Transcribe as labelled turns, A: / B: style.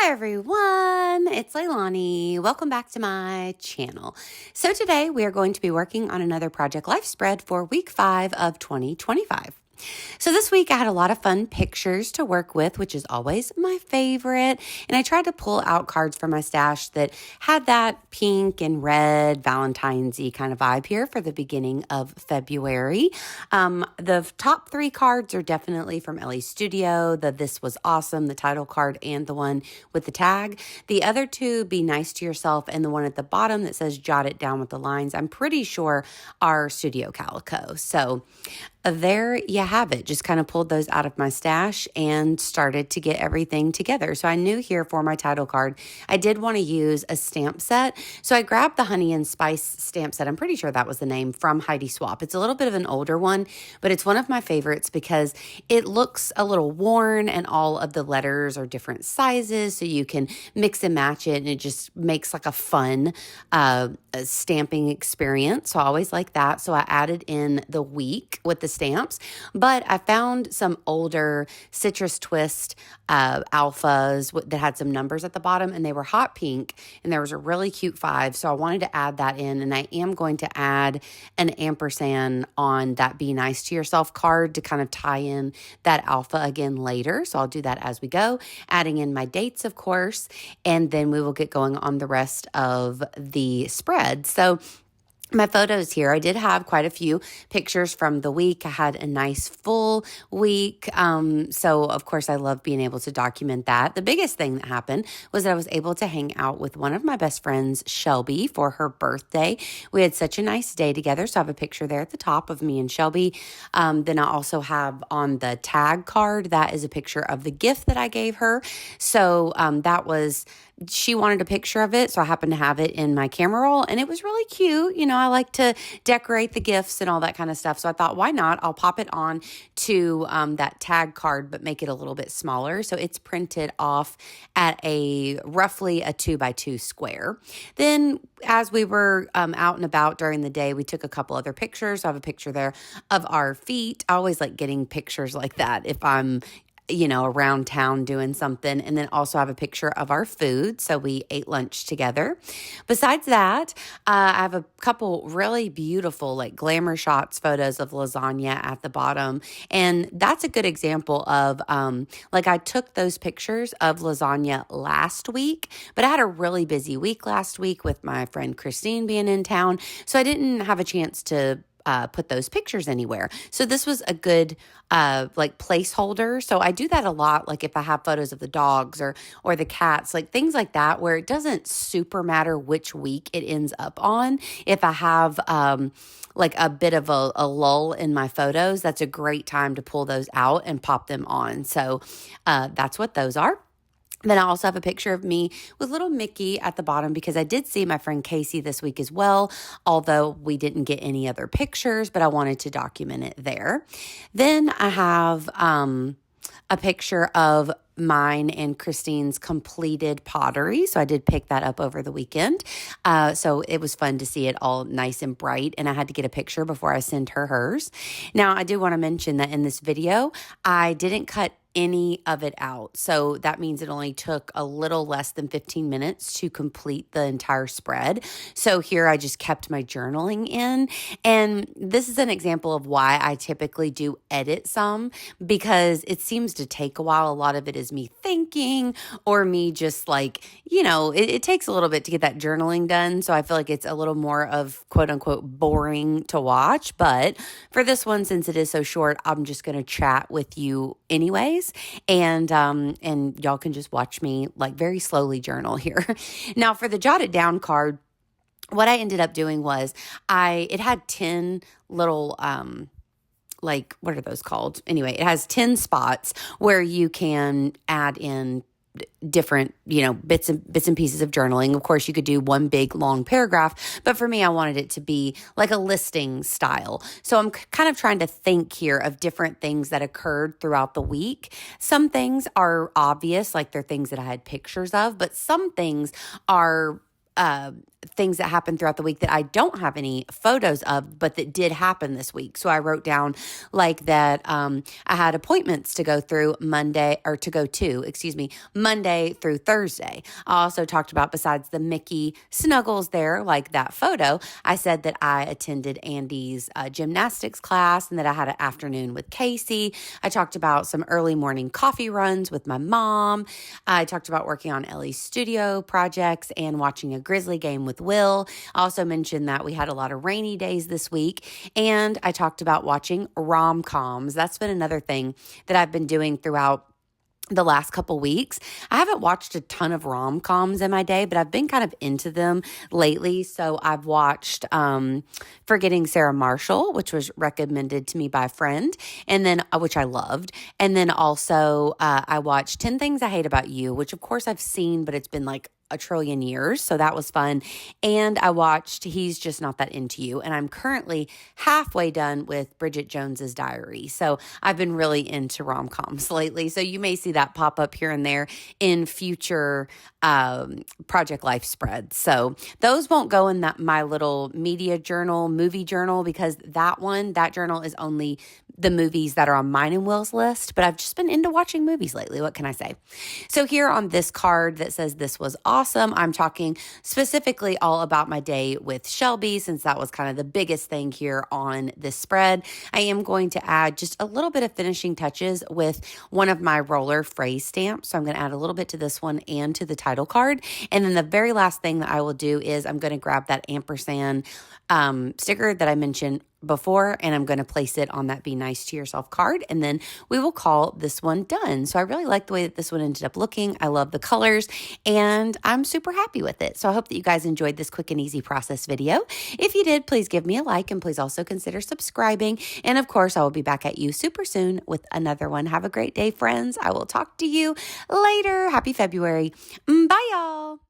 A: Hi everyone, it's Leilani. Welcome back to my channel. So today we are going to be working on another Project Life spread for week 5 of 2025. So this week I had a lot of fun pictures to work with, which is always my favorite. And I tried to pull out cards from my stash that had that pink and red Valentine's-y kind of vibe here for the beginning of February. The top 3 cards are definitely from Ellie's Studio, the This Was Awesome, the title card, and the one with the tag. The other 2, Be Nice to Yourself, and the one at the bottom that says Jot It Down with the Lines, I'm pretty sure are Studio Calico. So there you have it. Just kind of pulled those out of my stash and started to get everything together. So I knew here for my title card, I did want to use a stamp set. So I grabbed the Honey and Spice stamp set. I'm pretty sure that was the name, from Heidi Swapp. It's a little bit of an older one, but it's one of my favorites because it looks a little worn and all of the letters are different sizes. So you can mix and match it and it just makes like a fun stamping experience. So I always like that. So I added in the week with the stamps, but I found some older Citrus Twist alphas that had some numbers at the bottom, and they were hot pink, and there was a really cute 5, so I wanted to add that in, and I am going to add an ampersand on that Be Nice to Yourself card to kind of tie in that alpha again later, so I'll do that as we go, adding in my dates, of course, and then we will get going on the rest of the spread. So my photos here, I did have quite a few pictures from the week. I had a nice full week. So of course I love being able to document that. The biggest thing that happened was that I was able to hang out with one of my best friends, Shelby, for her birthday. We had such a nice day together. So I have a picture there at the top of me and Shelby. Then I also have on the tag card, that is a picture of the gift that I gave her. So she wanted a picture of it, so I happened to have it in my camera roll, and it was really cute. You know, I like to decorate the gifts and all that kind of stuff, so I thought, why not? I'll pop it on to that tag card, but make it a little bit smaller. So it's printed off at roughly a 2x2 square. Then as we were out and about during the day, we took a couple other pictures. So I have a picture there of our feet. I always like getting pictures like that if I'm around town doing something. And then also have a picture of our food. So we ate lunch together. Besides that, I have a couple really beautiful, like glamour shots, photos of lasagna at the bottom. And that's a good example of, I took those pictures of lasagna last week, but I had a really busy week last week with my friend Christine being in town. So I didn't have a chance to put those pictures anywhere. So this was a good placeholder. So I do that a lot. Like if I have photos of the dogs or the cats, like things like that, where it doesn't super matter which week it ends up on. If I have a bit of a lull in my photos, that's a great time to pull those out and pop them on. So that's what those are. Then I also have a picture of me with little Mickey at the bottom because I did see my friend Casey this week as well, although we didn't get any other pictures, but I wanted to document it there. Then I have a picture of mine and Christine's completed pottery. So I did pick that up over the weekend. So it was fun to see it all nice and bright. And I had to get a picture before I sent her hers. Now, I do want to mention that in this video, I didn't cut any of it out. So that means it only took a little less than 15 minutes to complete the entire spread. So here I just kept my journaling in. And this is an example of why I typically do edit some, because it seems to take a while. A lot of it is me thinking or me just it takes a little bit to get that journaling done. So I feel like it's a little more of quote unquote boring to watch. But for this one, since it is so short, I'm just going to chat with you anyways. And y'all can just watch me very slowly journal here. Now for the Jot It Down card, what I ended up doing was it had 10 little, what are those called? Anyway, it has 10 spots where you can add in different, bits and pieces of journaling. Of course, you could do one big long paragraph, but for me, I wanted it to be like a listing style. So I'm kind of trying to think here of different things that occurred throughout the week. Some things are obvious, like they're things that I had pictures of, but some things are things that happened throughout the week that I don't have any photos of, but that did happen this week. So I wrote down like that I had appointments to go through Monday through Thursday. I also talked about, besides the Mickey snuggles there, like that photo, I said that I attended Andy's gymnastics class and that I had an afternoon with Casey. I talked about some early morning coffee runs with my mom. I talked about working on Ellie's studio projects and watching a Grizzly game with Will. I also mentioned that we had a lot of rainy days this week, and I talked about watching rom-coms. That's been another thing that I've been doing throughout the last couple weeks. I haven't watched a ton of rom-coms in my day, but I've been kind of into them lately. So I've watched Forgetting Sarah Marshall, which was recommended to me by a friend, and then which I loved. And then also I watched 10 Things I Hate About You, which of course I've seen, but it's been like a trillion years. So that was fun. And I watched He's Just Not That Into You. And I'm currently halfway done with Bridget Jones's Diary. So I've been really into rom-coms lately. So you may see that pop up here and there in future Project Life spreads. So those won't go in my little media journal, movie journal, because that journal is only the movies that are on mine and Will's list. But I've just been into watching movies lately. What can I say? So here on this card that says this was awesome, I'm talking specifically all about my day with Shelby, since that was kind of the biggest thing here on this spread. I am going to add just a little bit of finishing touches with one of my roller phrase stamps. So I'm going to add a little bit to this one and to the title card. And then the very last thing that I will do is I'm going to grab that ampersand sticker that I mentioned before, and I'm going to place it on that Be Nice to Yourself card, and then we will call this one done. So I really like the way that this one ended up looking. I love the colors, and I'm super happy with it. So I hope that you guys enjoyed this quick and easy process video. If you did, please give me a like, and please also consider subscribing. And of course, I will be back at you super soon with another one. Have a great day, friends. I will talk to you later. Happy February. Bye, y'all.